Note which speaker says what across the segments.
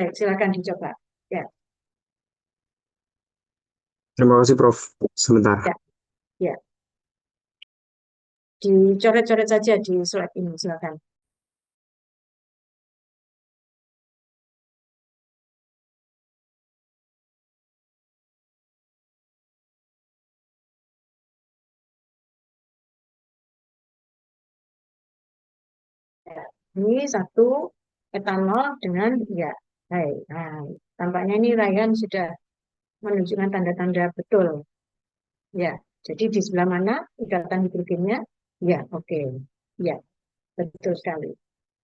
Speaker 1: Baik, silakan dicoba. Ya,
Speaker 2: Terima kasih, Prof. Sebentar.
Speaker 1: ya, ya. Dicoret-coret saja di slide ini, silakan. Ya. Ini satu etanol dengan ya. Baik. Nah, tampaknya ini Ryan sudah menunjukkan tanda-tanda betul. Ya, jadi di sebelah mana ikatan hidrogennya? Ya, oke. Ya, betul sekali.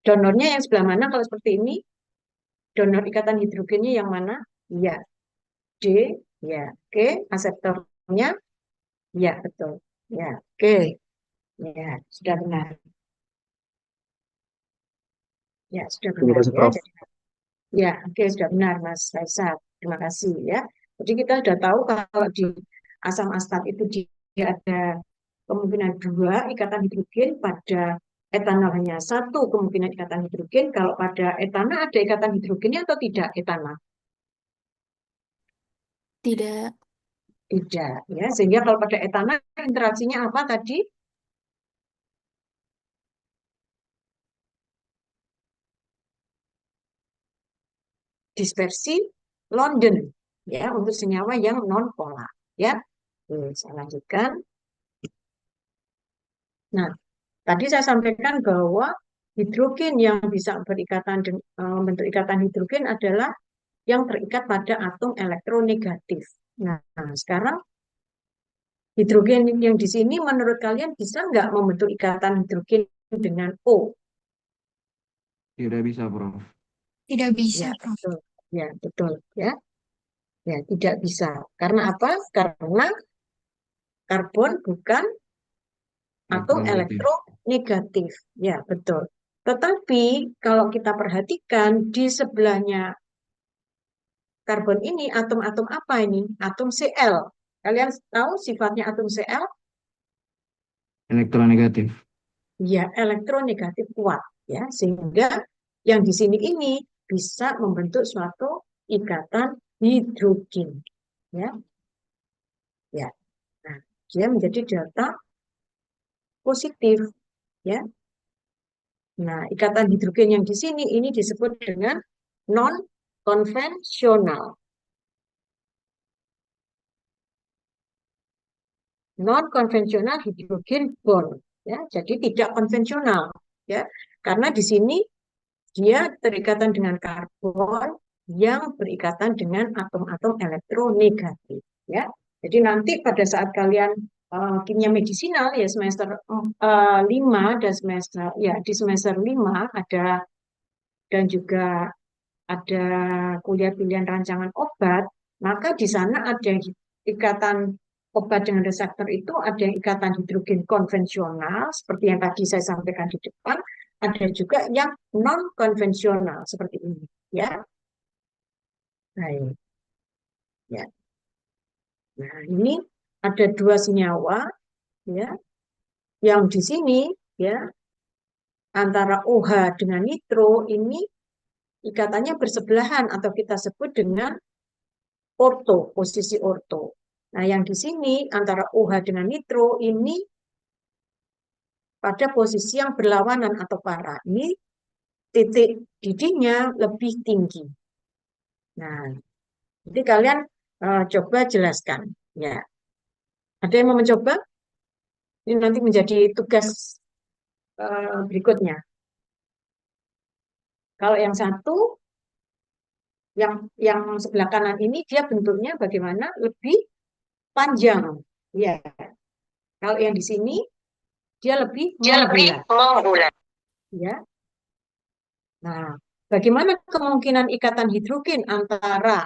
Speaker 1: Donornya yang sebelah mana kalau seperti ini? Donor ikatan hidrogennya yang mana? Ya, D, ya, K, aseptornya, ya, betul. Ya, K, ya, sudah benar. Ya, sudah
Speaker 2: Terima
Speaker 1: benar
Speaker 2: kasih,
Speaker 1: ya.
Speaker 2: Prof.
Speaker 1: Jadi, ya, oke, sudah benar, Mas Faisal. Terima kasih ya. Jadi kita sudah tahu kalau di asam astat itu dia ada kemungkinan dua ikatan hidrogen, pada etanol hanya satu kemungkinan ikatan hidrogen. Kalau pada etana ada ikatan hidrogennya atau tidak etana?
Speaker 3: Tidak.
Speaker 1: Tidak ya. Sehingga kalau pada etana interaksinya apa tadi? Dispersi London ya untuk senyawa yang non polar ya. Saya lanjutkan. Nah, tadi saya sampaikan bahwa hidrogen yang bisa membentuk ikatan hidrogen adalah yang terikat pada atom elektronegatif. Nah, sekarang hidrogen yang di sini menurut kalian bisa nggak membentuk ikatan hidrogen dengan O?
Speaker 4: Tidak bisa, Prof.
Speaker 3: Tidak bisa,
Speaker 1: Ya,
Speaker 3: Prof.
Speaker 1: betul. Ya, betul. Ya, ya tidak bisa. Karena apa? Karena karbon bukan atom
Speaker 4: Elektronegatif.
Speaker 1: elektronegatif. Ya, betul. Tetapi kalau kita perhatikan di sebelahnya karbon ini atom-atom apa ini? Atom Cl. Kalian tahu sifatnya atom Cl?
Speaker 4: Elektronegatif.
Speaker 1: Ya, elektronegatif kuat ya, sehingga yang di sini ini bisa membentuk suatu ikatan hidrogen ya. Ya. Nah, dia menjadi delta positif ya. Nah, ikatan hidrogen yang di sini ini disebut dengan non konvensional. Non konvensional hidrogen bond ya. Jadi tidak konvensional ya. Karena di sini dia terikatan dengan karbon yang berikatan dengan atom-atom elektronegatif ya. Jadi nanti pada saat kalian kimia medisinal ya semester 5 dan semester ya di semester 5 ada, dan juga ada kuliah pilihan rancangan obat, maka di sana ada ikatan obat dengan reseptor itu ada yang ikatan hidrogen konvensional seperti yang tadi saya sampaikan di depan, ada juga yang non konvensional seperti ini ya. Baik. Ya. Nah, ini ada dua senyawa ya yang di sini ya antara OH dengan nitro ini ikatannya bersebelahan atau kita sebut dengan orto, posisi orto. Nah, yang di sini antara OH dengan nitro ini pada posisi yang berlawanan atau para. Ini titik didihnya lebih tinggi. Nah, jadi kalian coba jelaskan. Ya, ada yang mau mencoba? Ini nanti menjadi tugas berikutnya. Kalau yang satu, yang sebelah kanan ini dia bentuknya bagaimana? Lebih panjang. Ya, kalau yang di sini dia lebih
Speaker 3: Dia lebih
Speaker 1: membulat.
Speaker 3: membulat.
Speaker 1: Ya, nah, bagaimana kemungkinan ikatan hidrogen antara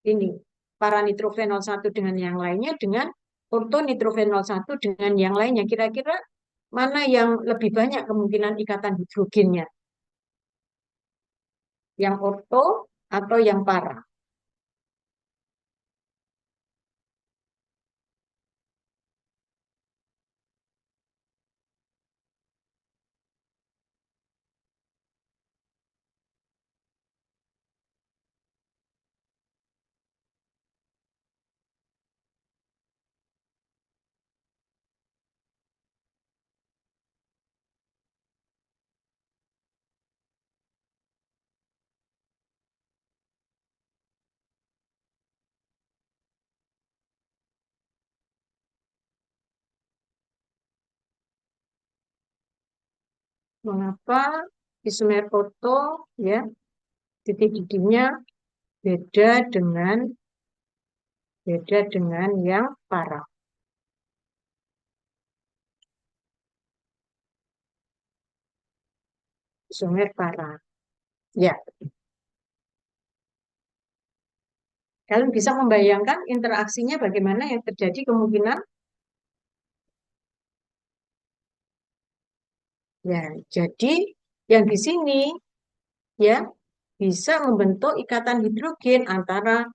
Speaker 1: ini para nitrofenol satu dengan yang lainnya dengan ortonitrofenol satu dengan yang lainnya? Kira-kira mana yang lebih banyak kemungkinan ikatan hidrogennya? Yang orto atau yang para? Mengapa isomer foto ya titik didihnya beda dengan yang para. Isomer para. Ya, kalian bisa membayangkan interaksinya bagaimana yang terjadi kemungkinan? Ya, jadi yang di sini ya bisa membentuk ikatan hidrogen antara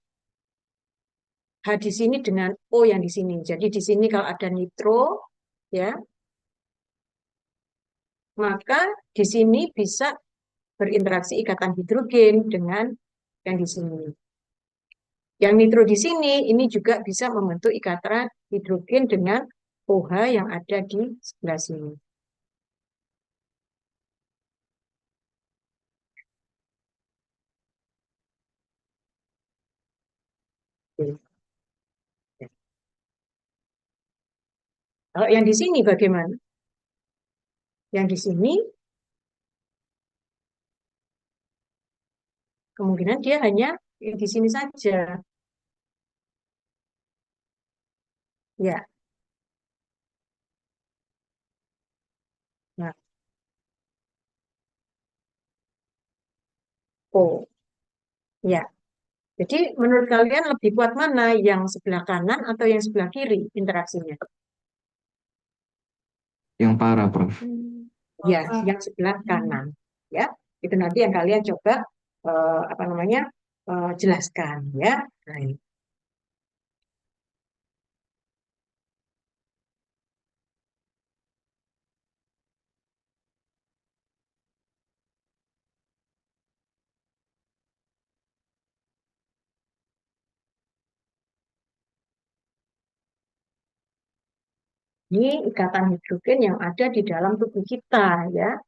Speaker 1: H di sini dengan O yang di sini. Jadi di sini kalau ada nitro ya, maka di sini bisa berinteraksi ikatan hidrogen dengan yang di sini. Yang nitro di sini ini juga bisa membentuk ikatan hidrogen dengan OH yang ada di sebelah sini. Kalau yang di sini bagaimana? Yang di sini kemungkinan dia hanya di sini saja. Ya, nah, O. Ya, jadi menurut kalian lebih kuat mana? Yang sebelah kanan atau yang sebelah kiri interaksinya?
Speaker 4: Yang para, Prof.
Speaker 1: Ya, yang sebelah kanan. Ya, itu nanti yang kalian coba apa namanya jelaskan ya. Baik. Ini ikatan hidrogen yang ada di dalam tubuh kita ya,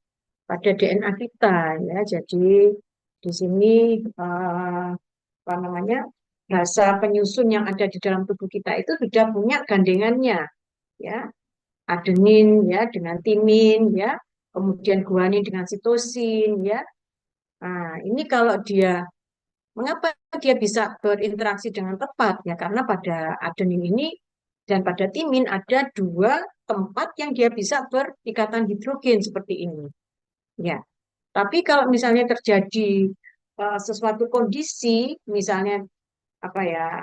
Speaker 1: pada DNA kita ya. Jadi di sini apa namanya rasa penyusun yang ada di dalam tubuh kita itu sudah punya gandengannya ya, adenin ya dengan timin ya, kemudian guanin dengan sitosin ya. Nah, ini kalau dia mengapa dia bisa berinteraksi dengan tepat ya, karena pada adenin ini dan pada timin ada dua tempat yang dia bisa berikatan hidrogen seperti ini ya. Tapi kalau misalnya terjadi sesuatu kondisi, misalnya apa ya,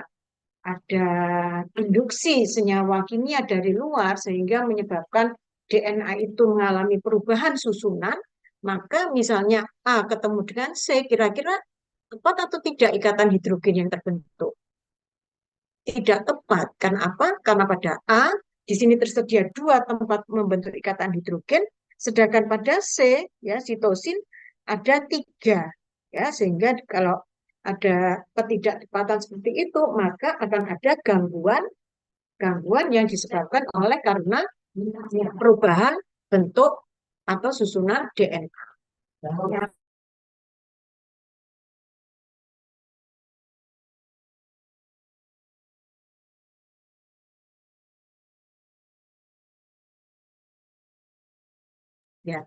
Speaker 1: ada induksi senyawa kimia dari luar sehingga menyebabkan DNA itu mengalami perubahan susunan, maka misalnya A ketemu dengan C, kira-kira tepat atau tidak ikatan hidrogen yang terbentuk? Tidak tepat. Karena apa? Karena pada A, di sini tersedia dua tempat membentuk ikatan hidrogen, sedangkan pada C, ya, sitosin, ada tiga. Ya, sehingga kalau ada ketidaktepatan seperti itu, maka akan ada gangguan yang disebabkan oleh karena perubahan bentuk atau susunan DNA. Ya, ya.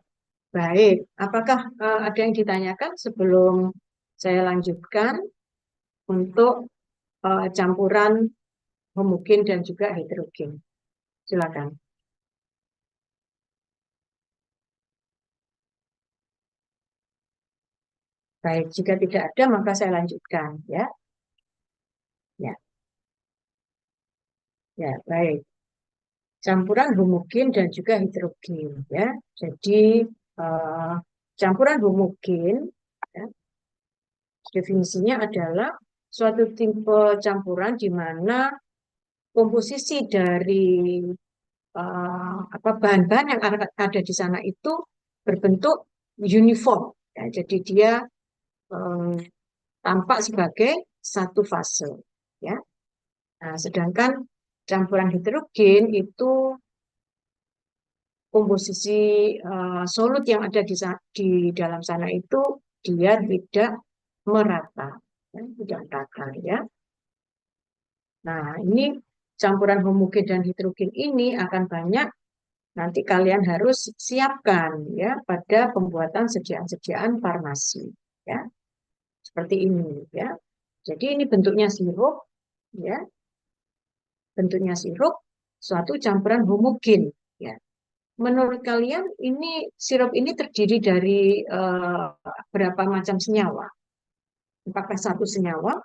Speaker 1: Baik, apakah ada yang ditanyakan sebelum saya lanjutkan untuk campuran homogen dan juga heterogen? Silakan. Baik, jika tidak ada maka saya lanjutkan ya. Ya, ya, baik. Campuran homogen dan juga heterogen ya. Jadi eh, campuran homogen ya, definisinya adalah suatu tipe campuran di mana komposisi dari apa bahan-bahan yang ada di sana itu berbentuk uniform. Ya, jadi dia eh, tampak sebagai satu fase. Ya. Nah, sedangkan campuran heterogen itu komposisi solut yang ada di dalam sana itu dia tidak merata, ya, tidak merata ya. Nah, ini campuran homogen dan heterogen ini akan banyak nanti kalian harus siapkan ya pada pembuatan sediaan-sediaan farmasi ya. Seperti ini ya. Jadi ini bentuknya sirup ya. Bentuknya sirup suatu campuran homogen ya. Menurut kalian ini sirup ini terdiri dari berapa macam senyawa? Apakah satu senyawa?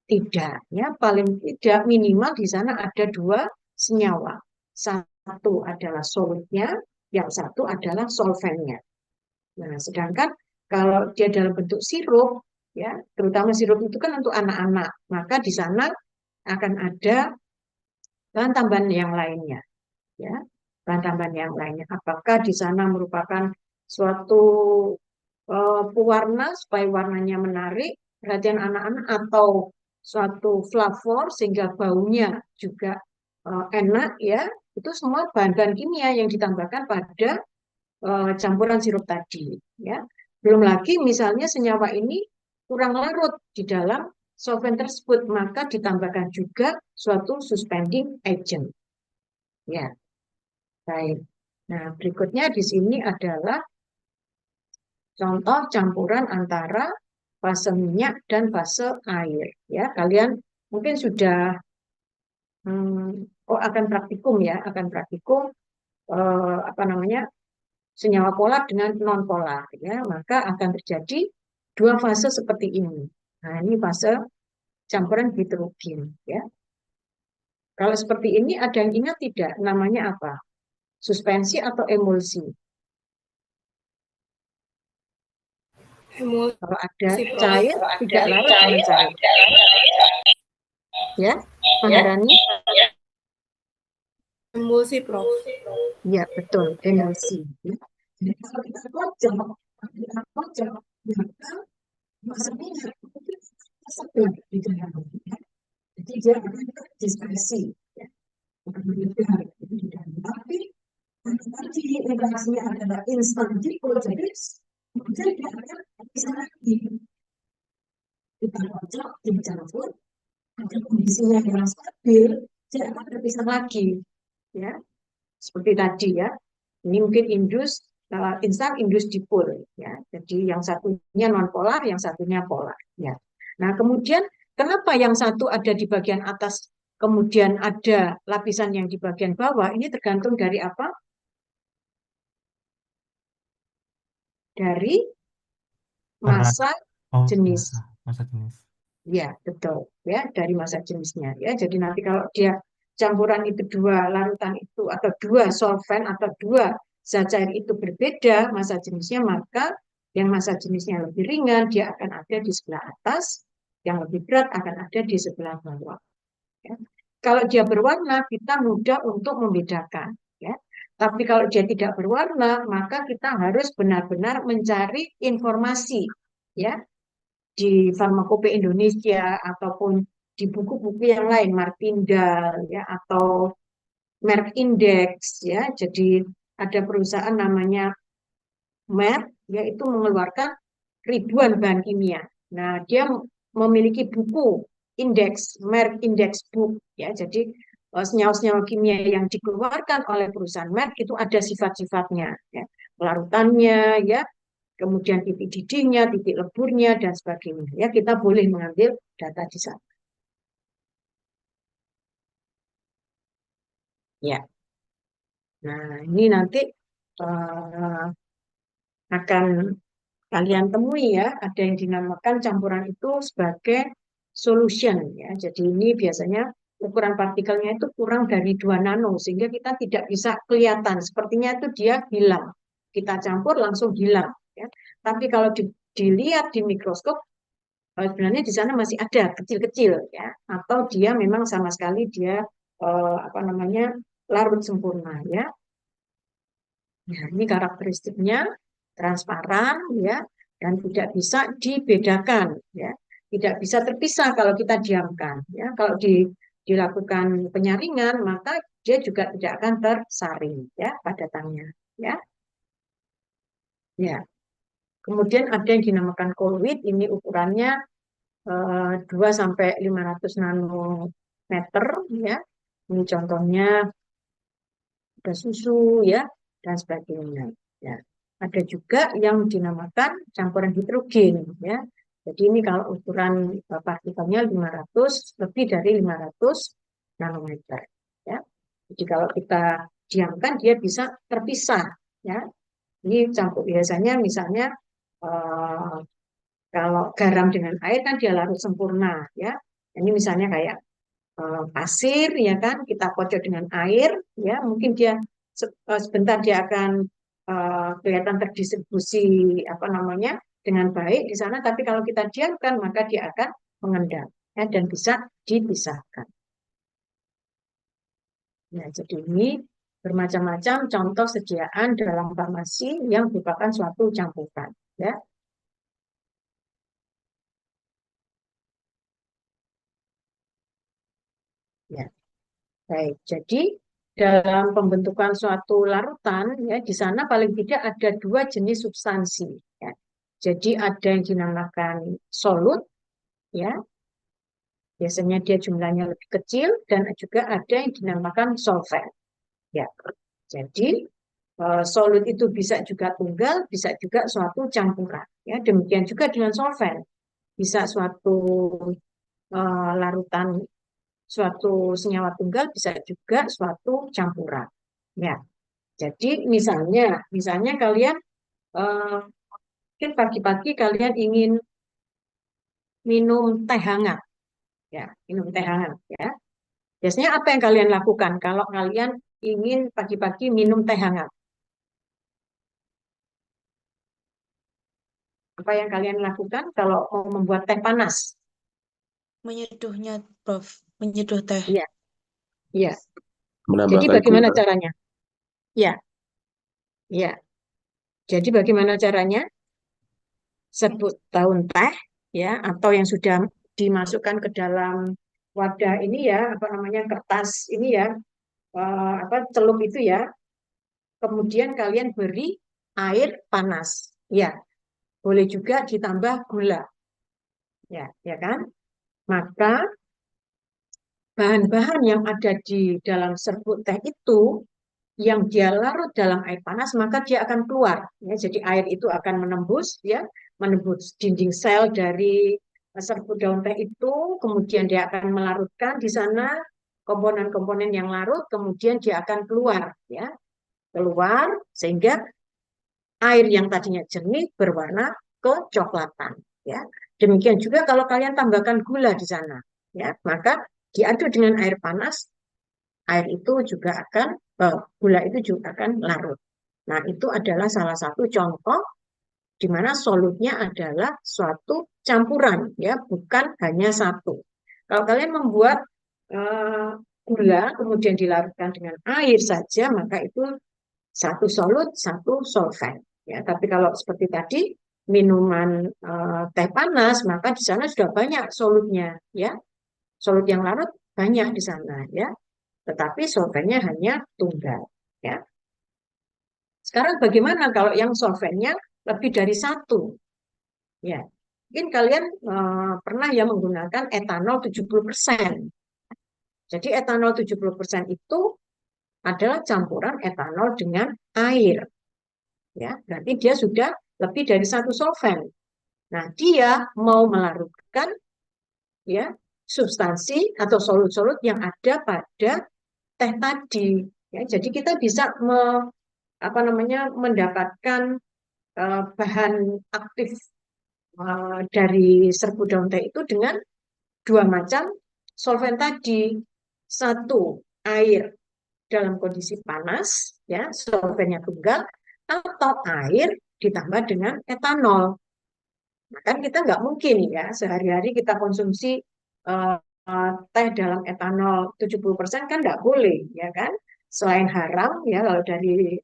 Speaker 1: Tidak, ya paling tidak minimal di sana ada dua senyawa. Satu adalah solutnya, yang satu adalah solvennya. Nah, sedangkan kalau dia dalam bentuk sirup, ya terutama sirup itu kan untuk anak-anak, maka di sana akan ada bahan tambahan yang lainnya, ya bahan tambahan yang lainnya. Apakah di sana merupakan suatu pewarna supaya warnanya menarik perhatian anak-anak atau suatu flavor sehingga baunya juga enak ya, itu semua bahan-bahan kimia yang ditambahkan pada campuran sirup tadi ya. Belum lagi misalnya senyawa ini kurang larut di dalam solvent tersebut, maka ditambahkan juga suatu suspending agent ya. Baik, nah berikutnya di sini adalah contoh campuran antara fase minyak dan fase air ya. Kalian mungkin sudah akan praktikum ya, akan praktikum apa namanya senyawa polar dengan non polar ya, maka akan terjadi dua fase seperti ini. Nah, ini fase campuran hidrogen ya. Kalau seperti ini ada yang ingat tidak namanya apa? Suspensi atau emulsi?
Speaker 3: Emulsi,
Speaker 1: Kalau ada
Speaker 3: Prof.
Speaker 1: cair tidak larut dengan cair. Ya, Maharani?
Speaker 3: Emulsi, Prof.
Speaker 1: Ya, betul, emulsi. Jadi kalau kita kocok, maka maksudnya tersebut di dalamnya. Jadi dia akan terdispersi. Ya. Tapi tadi interaksinya adalah instan jadi kemudian dia akan bisa lagi kita kocok, dicampur, ada kondisinya yang stabil, dia akan terpisah lagi. Ya, seperti tadi ya. Ini mungkin instan indus dipol ya. Jadi yang satunya non polar, yang satunya polar ya. Nah, kemudian kenapa yang satu ada di bagian atas, kemudian ada lapisan yang di bagian bawah? Ini tergantung dari apa? Dari masa jenis.
Speaker 5: Masa jenis.
Speaker 1: Ya, betul. Ya, dari masa jenisnya. Ya, jadi nanti kalau dia campuran itu dua larutan itu atau dua solvent atau dua zat cair itu berbeda masa jenisnya, maka yang masa jenisnya lebih ringan dia akan ada di sebelah atas, yang lebih berat akan ada di sebelah bawah. Ya. Kalau dia berwarna, kita mudah untuk membedakan. Ya. Tapi kalau dia tidak berwarna, maka kita harus benar-benar mencari informasi. Ya, di Farmakope Indonesia ataupun di buku-buku yang lain, Martindale ya atau Merck Index ya. Jadi ada perusahaan namanya Merck yaitu mengeluarkan ribuan bahan kimia. Nah, dia memiliki buku indeks Merck Index Book ya. Jadi senyawa-senyawa kimia yang dikeluarkan oleh perusahaan Merck itu ada sifat-sifatnya ya. Pelarutannya ya, kemudian titik didihnya, titik leburnya, dan sebagainya. Ya, kita boleh mengambil data di sana. Ya, nah ini nanti akan kalian temui ya, ada yang dinamakan campuran itu sebagai solution ya. Jadi ini biasanya ukuran partikelnya itu kurang dari 2 nano, sehingga kita tidak bisa kelihatan. Sepertinya itu dia hilang. Kita campur langsung hilang. Ya. Tapi kalau dilihat di mikroskop, sebenarnya di sana masih ada kecil-kecil ya, atau dia memang sama sekali dia apa namanya larut sempurna ya. Nah, ini karakteristiknya transparan ya dan tidak bisa dibedakan ya, tidak bisa terpisah kalau kita diamkan ya. Kalau dilakukan penyaringan maka dia juga tidak akan tersaring ya padatannya ya. Ya. Kemudian ada yang dinamakan colloid, ini ukurannya 2 sampai 500 nanometer meter ya. Ini contohnya ada susu ya dan sebagainya ya. Ada juga yang dinamakan campuran hidrogen ya. Jadi ini kalau ukuran partikelnya 500 lebih dari 500 nanometer ya. Jadi kalau kita diamkan dia bisa terpisah ya. Ini campur biasanya misalnya kalau garam dengan air kan dia larut sempurna ya. Ini misalnya kayak pasir ya kan kita kocok dengan air ya mungkin dia sebentar dia akan kelihatan terdistribusi apa namanya dengan baik di sana tapi kalau kita diamkan maka dia akan mengendap ya, dan bisa dipisahkan. Nah, jadi ini bermacam-macam contoh sediaan dalam farmasi yang merupakan suatu campuran ya. Ya. Baik, jadi dalam pembentukan suatu larutan ya di sana paling tidak ada dua jenis substansi ya. Jadi ada yang dinamakan solut ya. Biasanya dia jumlahnya lebih kecil dan juga ada yang dinamakan solvent ya. Jadi solut itu bisa juga tunggal, bisa juga suatu campuran ya. Demikian juga dengan solvent. Bisa suatu larutan suatu senyawa tunggal bisa juga suatu campuran. Ya, jadi misalnya kalian mungkin pagi-pagi kalian ingin minum teh hangat, ya, minum teh hangat, ya. Biasanya apa yang kalian lakukan kalau kalian ingin pagi-pagi minum teh hangat? Apa yang kalian lakukan kalau mau membuat teh panas?
Speaker 5: Menyeduhnya, Prof. Menyeduh teh.
Speaker 1: Iya, iya. Jadi
Speaker 2: Menambahkan
Speaker 1: bagaimana
Speaker 2: gula.
Speaker 1: caranya? Ya, ya. Jadi bagaimana caranya? Serbuk daun teh ya atau yang sudah dimasukkan ke dalam wadah ini ya apa namanya kertas ini ya apa celup itu ya kemudian kalian beri air panas ya boleh juga ditambah gula ya kan maka bahan-bahan yang ada di dalam serbuk teh itu yang dia larut dalam air panas maka dia akan keluar ya jadi air itu akan menembus dinding sel dari serbuk daun teh itu kemudian dia akan melarutkan di sana komponen-komponen yang larut kemudian dia akan keluar sehingga air yang tadinya jernih berwarna kecoklatan ya demikian juga kalau kalian tambahkan gula di sana ya maka diaduk dengan air panas air itu juga akan gula itu juga akan larut. Nah, itu adalah salah satu contoh di mana solutnya adalah suatu campuran ya, bukan hanya satu. Kalau kalian membuat gula kemudian dilarutkan dengan air saja, maka itu satu solut, satu solvent. Ya, tapi kalau seperti tadi minuman teh panas, maka di sana sudah banyak solutnya, ya. Solut yang larut banyak di sana, ya tetapi solventnya hanya tunggal. Ya. Sekarang bagaimana kalau yang solventnya lebih dari satu? Ya, mungkin kalian pernah ya menggunakan etanol 70%. Jadi etanol 70% itu adalah campuran etanol dengan air. Ya, berarti dia sudah lebih dari satu solvent. Nah, dia mau melarutkan ya substansi atau solut-solut yang ada pada teh tadi. Ya, jadi kita bisa mendapatkan bahan aktif dari serbuk daun teh itu dengan dua macam solvent tadi. Satu, air dalam kondisi panas, ya solventnya tunggal, atau air ditambah dengan etanol. Nah, kan kita nggak mungkin ya sehari-hari kita konsumsi teh dalam etanol 70% kan nggak boleh ya kan selain haram ya kalau dari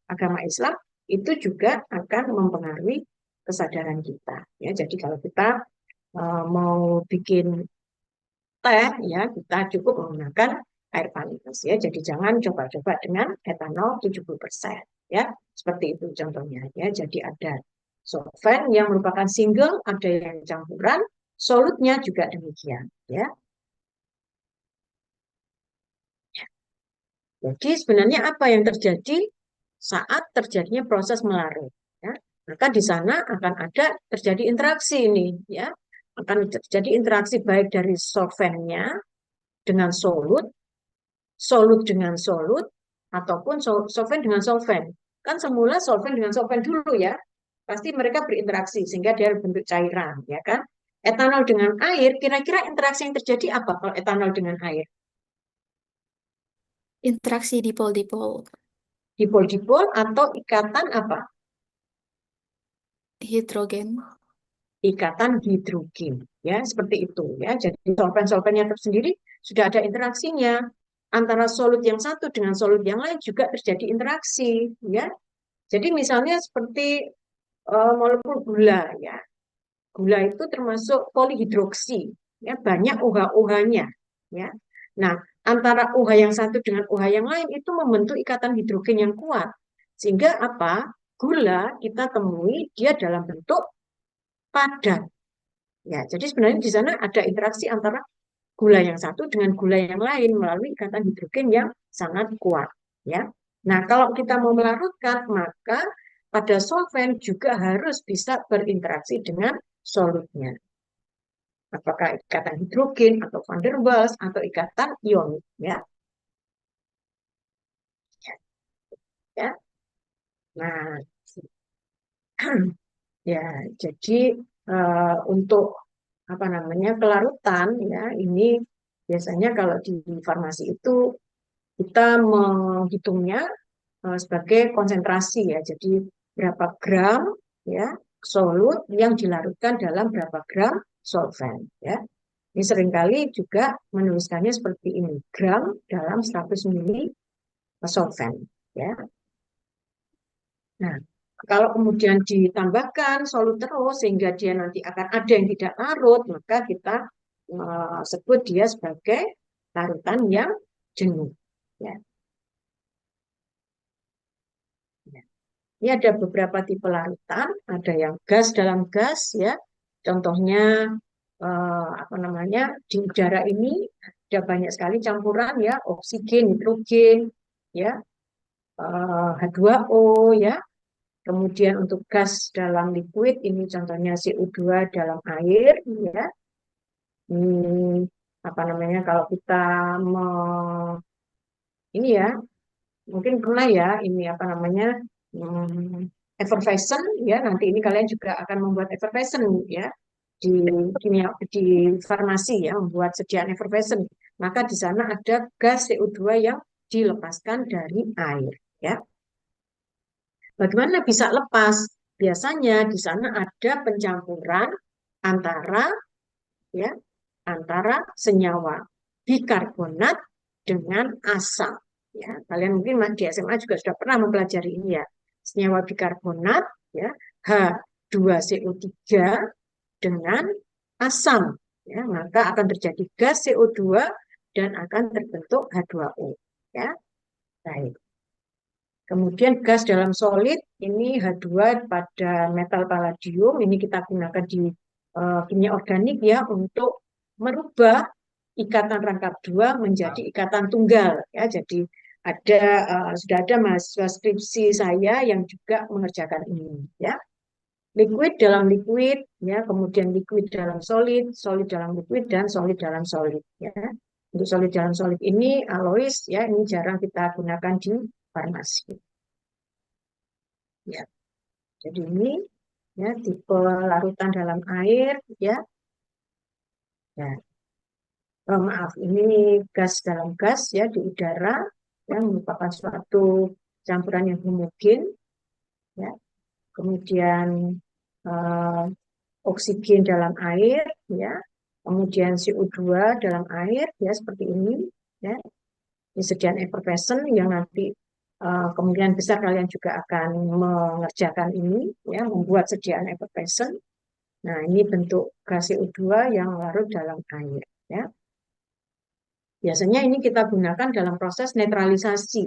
Speaker 1: agama Islam itu juga akan mempengaruhi kesadaran kita ya jadi kalau kita mau bikin teh ya kita cukup menggunakan air panas ya jadi jangan coba-coba dengan etanol 70% ya seperti itu contohnya ya jadi ada solvent yang merupakan single ada yang campuran solutnya juga demikian ya. Jadi sebenarnya apa yang terjadi saat terjadinya proses melarut? Ya? Maka di sana akan ada terjadi interaksi ini, ya, akan terjadi interaksi baik dari solvennya dengan solut, solut dengan solut, ataupun solvent dengan solvent. Kan semula solvent dengan solvent dulu ya, pasti mereka berinteraksi sehingga dia bentuk cairan, ya kan? Etanol dengan air, kira-kira interaksi yang terjadi apa kalau etanol dengan air?
Speaker 3: Interaksi dipol-dipol.
Speaker 1: Dipol-dipol atau ikatan apa?
Speaker 3: Hidrogen.
Speaker 1: Ikatan hidrogen, ya seperti itu ya. Jadi solvent-solventnya tersendiri sudah ada interaksinya antara solut yang satu dengan solut yang lain juga terjadi interaksi, ya. Jadi misalnya seperti molekul gula, ya. Gula itu termasuk polihidroksi, ya, banyak OH-OH-nya, ya. Nah, antara OH yang satu dengan OH yang lain itu membentuk ikatan hidrogen yang kuat. Sehingga apa? Gula kita temui dia dalam bentuk padat. Ya, jadi sebenarnya di sana ada interaksi antara gula yang satu dengan gula yang lain melalui ikatan hidrogen yang sangat kuat, ya. Nah, kalau kita mau melarutkan, maka pada solvent juga harus bisa berinteraksi dengan solutnya. Apakah ikatan hidrogen atau van der Waals atau ikatan ionik, ya. Ya. Nah, ya, jadi untuk apa namanya pelarutan, ya, ini biasanya kalau di farmasi itu kita menghitungnya sebagai konsentrasi, ya. Jadi berapa gram, ya, solut yang dilarutkan dalam berapa gram solvent, ya. Ini seringkali juga menuliskannya seperti ini, gram dalam 100 mili solvent, ya. Nah, kalau kemudian ditambahkan solut terus sehingga dia nanti akan ada yang tidak larut, maka kita sebut dia sebagai larutan yang jenuh, ya. Ini ada beberapa tipe larutan, ada yang gas dalam gas, ya. Contohnya apa namanya, di udara ini ada banyak sekali campuran, ya, oksigen, nitrogen, ya, H2O, ya. Kemudian untuk gas dalam liquid ini contohnya CO2 dalam air, ya. Ini apa namanya, kalau kita ini ya, mungkin pernah ya ini apa namanya, effervescent, ya, nanti ini kalian juga akan membuat effervescent, ya, di kimia, di farmasi, ya, membuat sediaan effervescent, maka di sana ada gas CO2 yang dilepaskan dari air, ya. Bagaimana bisa lepas? Biasanya di sana ada pencampuran antara, ya, antara senyawa bikarbonat dengan asam. Ya, kalian mungkin di SMA juga sudah pernah mempelajari ini, ya. Senyawa bikarbonat, ya, H2CO3 dengan asam, ya, maka akan terjadi gas CO2 dan akan terbentuk H2O, ya. Baik. Kemudian gas dalam solid, ini H2 pada metal palladium, ini kita gunakan di kimia organik, ya, untuk merubah ikatan rangkap dua menjadi ikatan tunggal, ya. Jadi ada sudah ada mahasiswa skripsi saya yang juga mengerjakan ini, ya. Liquid dalam liquid, ya, kemudian liquid dalam solid, solid dalam liquid, dan solid dalam solid, ya. Untuk solid dalam solid ini alois, ya, ini jarang kita gunakan di farmasi. Ya, jadi ini, ya, tipe larutan dalam air, ya. Ya. Maaf, ini gas dalam gas, ya, di udara, yang merupakan suatu campuran yang homogen, ya. Kemudian oksigen dalam air, ya. Kemudian CO2 dalam air, ya, seperti ini, ya. Ini sediaan effervescent yang nanti kemungkinan besar kalian juga akan mengerjakan ini, ya, membuat sediaan effervescent. Nah, ini bentuk gas CO2 yang larut dalam air, ya. Biasanya ini kita gunakan dalam proses netralisasi,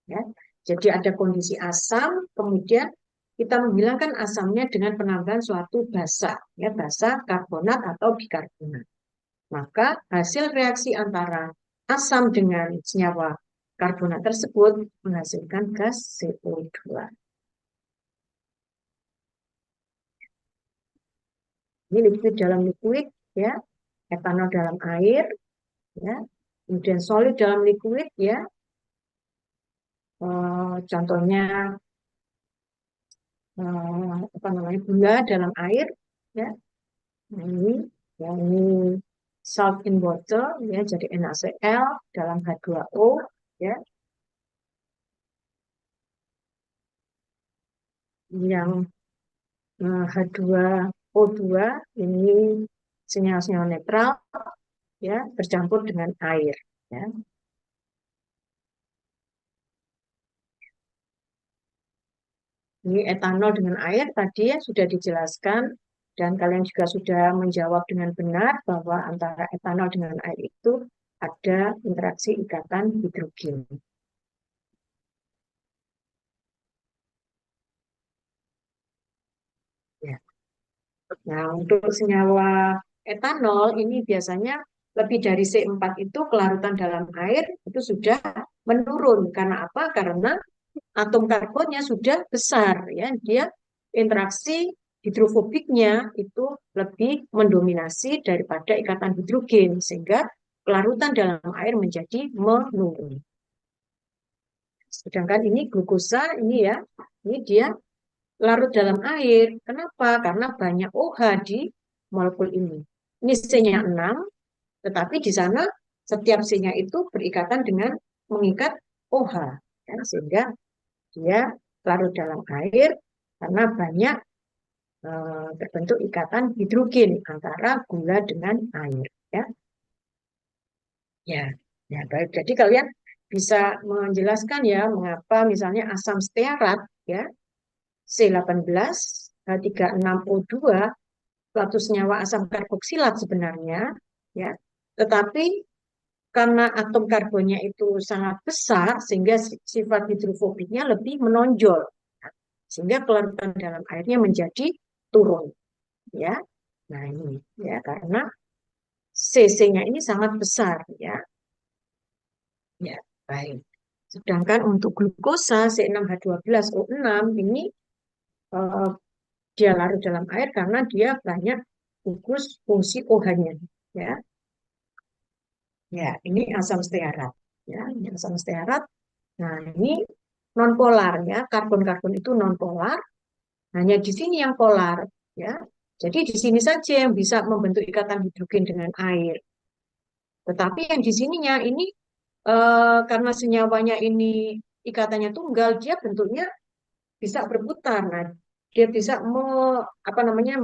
Speaker 1: ya. Jadi ada kondisi asam, kemudian kita menghilangkan asamnya dengan penambahan suatu basa, ya, basa karbonat atau bikarbonat. Maka hasil reaksi antara asam dengan senyawa karbonat tersebut menghasilkan gas CO2. Ini liquid dalam liquid, ya, etanol dalam air, ya, kemudian solid dalam liquid, ya, contohnya apa namanya, gula dalam air, ya. Nah, ini salt in water, ya, jadi NaCl dalam H2O, ya, yang H2O2 ini senyawa-senyawa netral, ya, bercampur dengan air, ya. Ini etanol dengan air tadi ya sudah dijelaskan, dan kalian juga sudah menjawab dengan benar bahwa antara etanol dengan air itu ada interaksi ikatan hidrogen. Ya. Nah, untuk senyawa etanol ini biasanya lebih dari C4 itu kelarutan dalam air itu sudah menurun. Karena apa? Karena atom karbonnya sudah besar, ya. Dia interaksi hidrofobiknya itu lebih mendominasi daripada ikatan hidrogen, sehingga kelarutan dalam air menjadi menurun. Sedangkan ini glukosa, ini ya, ini dia larut dalam air. Kenapa? Karena banyak OH di molekul ini. Ini C-nya 6, tetapi di sana setiap C-nya itu berikatan dengan mengikat OH, ya, sehingga dia larut dalam air karena banyak terbentuk ikatan hidrogen antara gula dengan air, ya. Ya, ya, baik. Jadi kalian bisa menjelaskan ya mengapa misalnya asam stearat, ya, C18 H36O2 suatu senyawa asam karboksilat sebenarnya, ya, tetapi karena atom karbonnya itu sangat besar sehingga sifat hidrofobiknya lebih menonjol, sehingga kelarutan dalam airnya menjadi turun, ya. Nah, ini ya karena CC-nya ini sangat besar, ya. Ya, baik. Sedangkan untuk glukosa C6H12O6 ini eh, dia larut dalam air karena dia banyak gugus fungsi OH-nya, ya. Ya, ini asam stearat, ya, ini asam stearat. Nah, ini nonpolar, ya, karbon-karbon itu nonpolar. Hanya di sini yang polar, ya. Jadi di sini saja yang bisa membentuk ikatan hidrogen dengan air. Tetapi yang di sininya ini karena senyawanya ini ikatannya tunggal, dia bentuknya bisa berputar. Nah, dia bisa apa namanya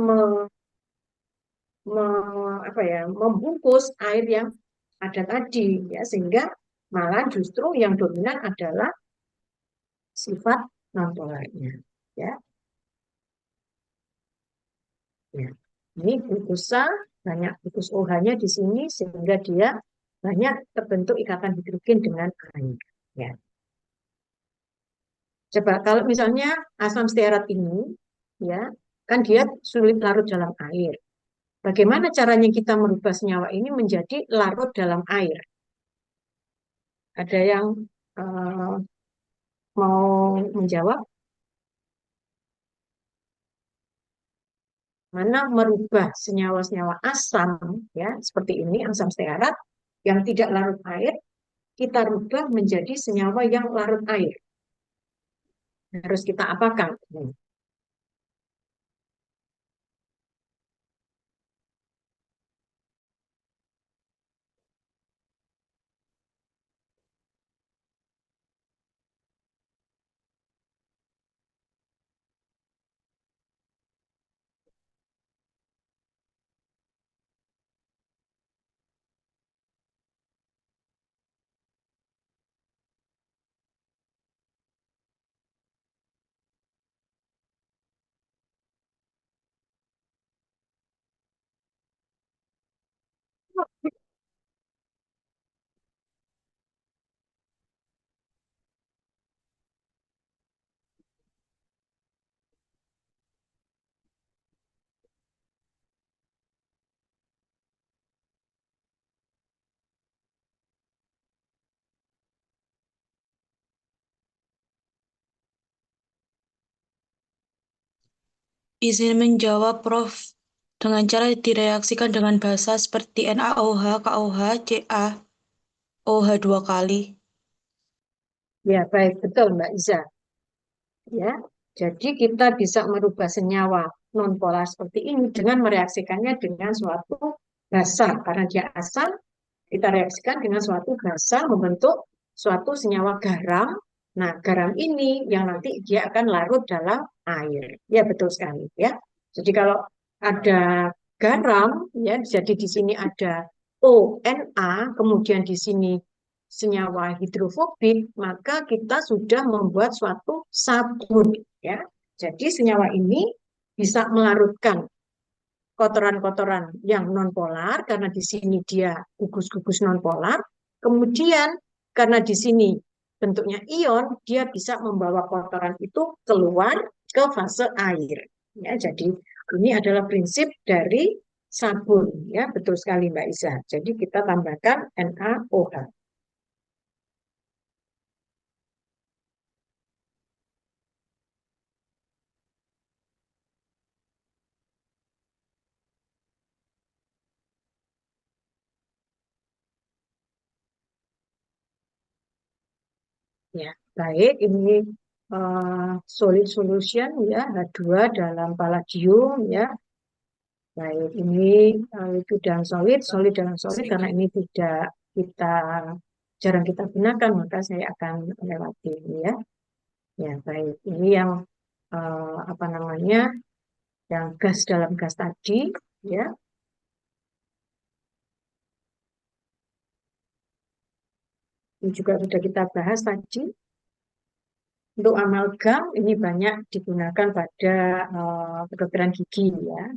Speaker 1: apa ya, membungkus air yang ada tadi, ya, sehingga malah justru yang dominan adalah sifat non polarnya, ya. Ya. Ini glukosa banyak gugus OH-nya di sini sehingga dia banyak terbentuk ikatan hidrogen dengan air, ya. Coba kalau misalnya asam stearat ini, ya, kan dia sulit larut dalam air. Bagaimana caranya kita merubah senyawa ini menjadi larut dalam air? Ada yang uh, mau menjawab? Mana merubah senyawa-senyawa asam, ya, seperti ini asam stearat yang tidak larut air, kita rubah menjadi senyawa yang larut air. Harus kita apakan?
Speaker 5: Izin menjawab, Prof. Dengan cara direaksikan dengan basa seperti NaOH, KOH, CaOH 2 kali.
Speaker 1: Ya, baik, betul Mbak Iza. Ya, jadi kita bisa merubah senyawa nonpolar seperti ini dengan mereaksikannya dengan suatu basa. Karena dia asam, kita reaksikan dengan suatu basa membentuk suatu senyawa garam. Nah, garam ini yang nanti dia akan larut dalam air. Ya, betul sekali ya. Jadi kalau ada garam ya, jadi di sini ada ONa, kemudian di sini senyawa hidrofobik, maka kita sudah membuat suatu sabun ya. Jadi senyawa ini bisa melarutkan kotoran-kotoran yang nonpolar karena di sini dia gugus-gugus nonpolar. Kemudian karena di sini bentuknya ion, dia bisa membawa kotoran itu keluar ke fase air. Ya, jadi ini adalah prinsip dari sabun ya, betul sekali Mbak Isa. Jadi kita tambahkan NaOH. Ya, baik, ini solid solution ya, H2 dalam palladium ya. Baik, ini itu dalam solid dalam solid karena ini tidak kita jarang kita gunakan, maka saya akan melewati ini ya. Ya, baik, ini yang apa namanya, yang gas dalam gas tadi ya. Ini juga sudah kita bahas tadi. Untuk amalgam ini banyak digunakan pada kedokteran gigi ya.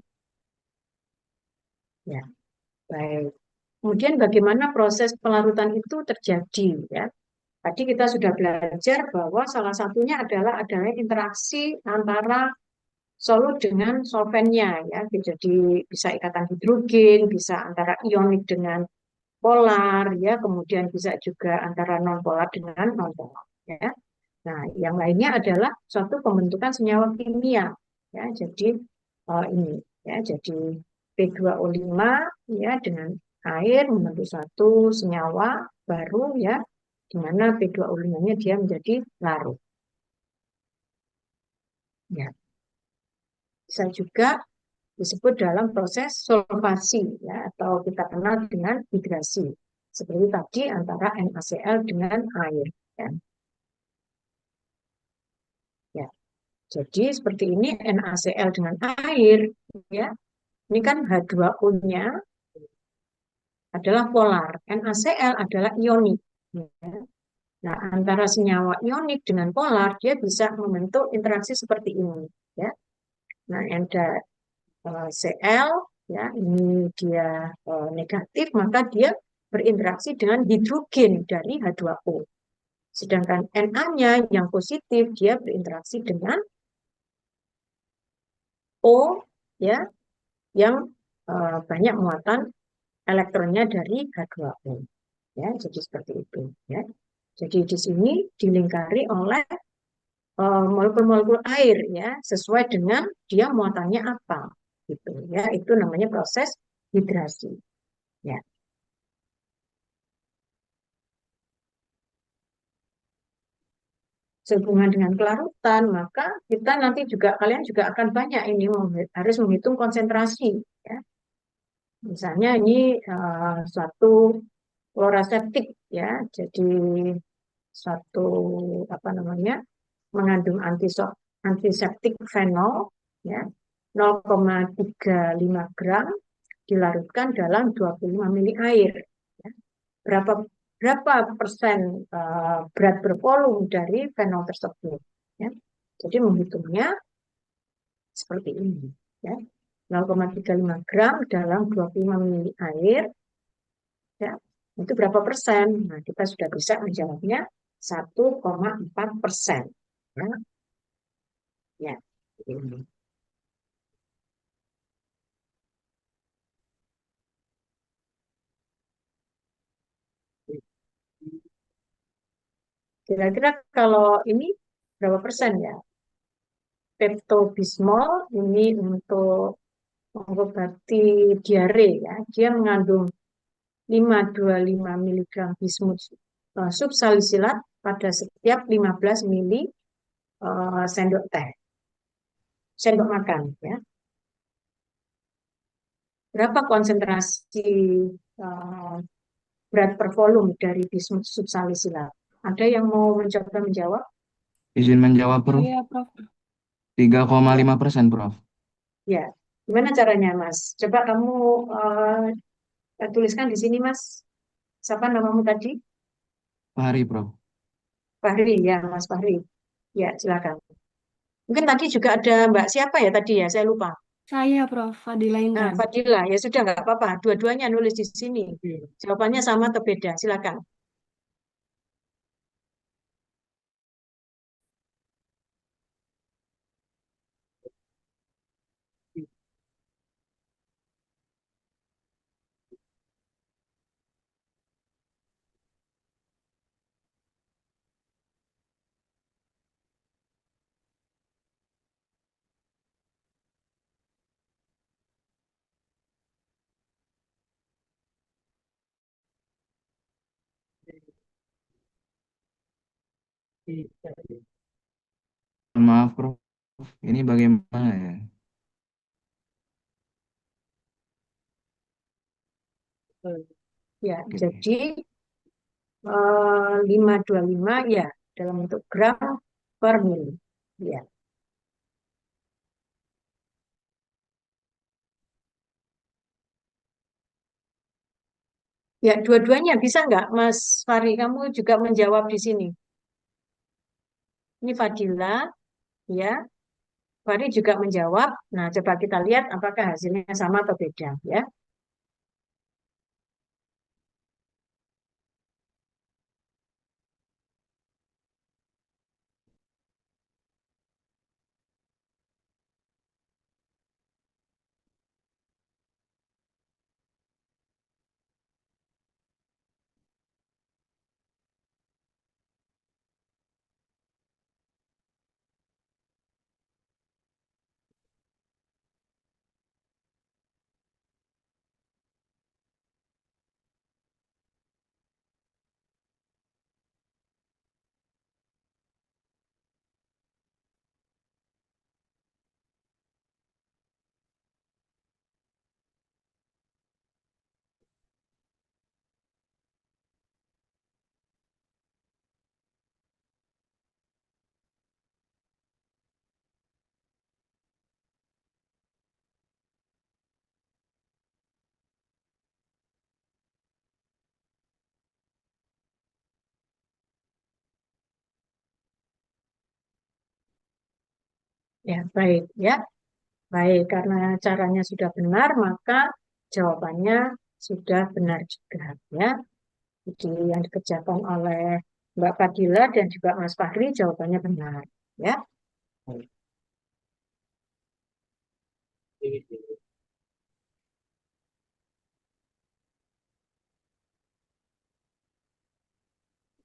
Speaker 1: Ya, baik. Kemudian bagaimana proses pelarutan itu terjadi ya? Tadi kita sudah belajar bahwa salah satunya adalah adanya interaksi antara solut dengan solvennya ya. Jadi bisa ikatan hidrogen, bisa antara ionik dengan polar ya, kemudian bisa juga antara nonpolar dengan nonpolar ya. Nah, yang lainnya adalah suatu pembentukan senyawa kimia ya. Jadi ini ya, jadi P2O5 ya dengan air membentuk satu senyawa baru ya, di mana P2O5-nya dia menjadi larut. Ya, bisa juga disebut dalam proses solvasi ya, atau kita kenal dengan hidrasi. Seperti tadi antara NaCl dengan air ya. Ya. Jadi seperti ini NaCl dengan air ya. Ini kan H2O-nya adalah polar, NaCl adalah ionik. Ya. Nah, antara senyawa ionik dengan polar dia bisa membentuk interaksi seperti ini ya. Nah, ada Cl ya, ini dia negatif, maka dia berinteraksi dengan hidrogen dari H2O. Sedangkan Na-nya yang positif dia berinteraksi dengan O ya, yang banyak muatan elektronnya dari H2O. Ya, jadi seperti itu ya. Jadi di sini dilingkari oleh molekul-molekul air ya, sesuai dengan dia muatannya apa gitu ya. Itu namanya proses hidrasi ya. Sehubungan dengan pelarutan, maka kita nanti juga, kalian juga akan banyak ini harus menghitung konsentrasi ya. Misalnya ini suatu kloraseptik ya, jadi suatu apa namanya, mengandung antiseptik fenol ya, 0,35 gram dilarutkan dalam 25 mili air ya. Berapa berapa persen berat bervolume dari fenol tersebut ya. Jadi menghitungnya seperti ini ya. 0,35 gram dalam 25 mili air ya. Itu berapa persen? Nah, kita sudah bisa menjawabnya 1,4% ya. Ya, ini. Kira-kira kalau ini berapa persen ya? Pepto-Bismol ini untuk mengobati diare ya. Dia mengandung 525 mg bismut subsalisilat pada setiap 15 mili sendok teh, sendok makan ya. Berapa konsentrasi berat per volume dari bismut subsalisilat? Ada yang mau mencoba menjawab?
Speaker 4: Izin menjawab, Prof.
Speaker 3: Iya, Prof.
Speaker 4: 3,5%, Prof.
Speaker 1: Ya, gimana caranya, Mas? Coba kamu tuliskan di sini, Mas. Siapa namamu tadi?
Speaker 4: Fahri, Prof.
Speaker 1: Fahri, ya, Mas Fahri. Ya, silakan. Mungkin tadi juga ada Mbak siapa ya tadi ya, saya lupa.
Speaker 3: Saya, Prof. Fadila
Speaker 1: Nah,
Speaker 3: Intan.
Speaker 1: Fadila, ya sudah nggak apa-apa. Dua-duanya nulis di sini. Jawabannya sama atau beda? Silakan.
Speaker 4: Maaf, Prof. Ini bagaimana ya?
Speaker 1: Ya,
Speaker 4: Oke.
Speaker 1: jadi 525 ya dalam bentuk gram per mili. Ya. Ya, dua-duanya bisa nggak, Mas Fari? Kamu juga menjawab di sini. Ini Fadila, ya. Fari juga menjawab. Nah, coba kita lihat apakah hasilnya sama atau beda, ya. Ya, baik, ya. Baik, karena caranya sudah benar, maka jawabannya sudah benar juga, ya. Jadi yang dikerjakan oleh Mbak Fadila dan juga Mas Fahri jawabannya benar, ya.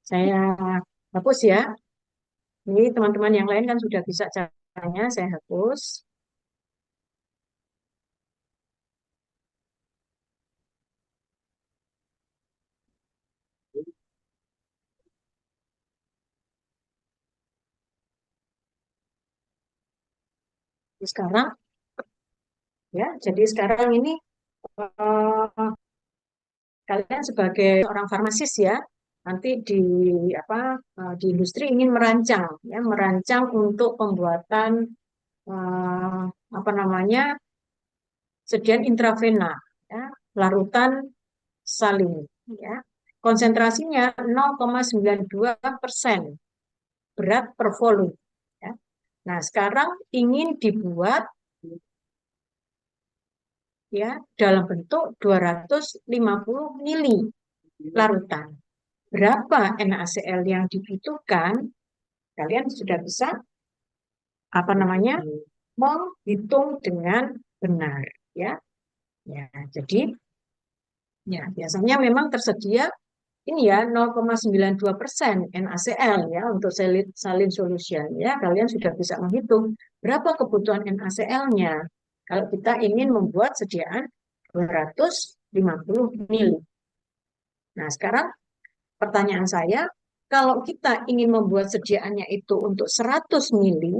Speaker 1: Saya hapus ya. Ini teman-teman yang lain kan sudah bisa caranya, saya hapus. Sekarang, ya, jadi sekarang ini eh, kalian sebagai orang farmasis ya, nanti di di industri ingin merancang ya, merancang untuk pembuatan eh, apa namanya sedian intravena ya, larutan salin ya. Konsentrasinya 0,92% berat per volume ya. Nah, sekarang ingin dibuat ya dalam bentuk 250 mili larutan. Berapa NaCl yang dibutuhkan? Kalian sudah bisa menghitung dengan benar ya. Ya, jadi ya biasanya memang tersedia ini ya 0,92% NaCl ya untuk salin solution ya. Kalian sudah bisa menghitung berapa kebutuhan NaCl-nya kalau kita ingin membuat sediaan 250 mili. Nah, sekarang pertanyaan saya, kalau kita ingin membuat sediaannya itu untuk 100 mili,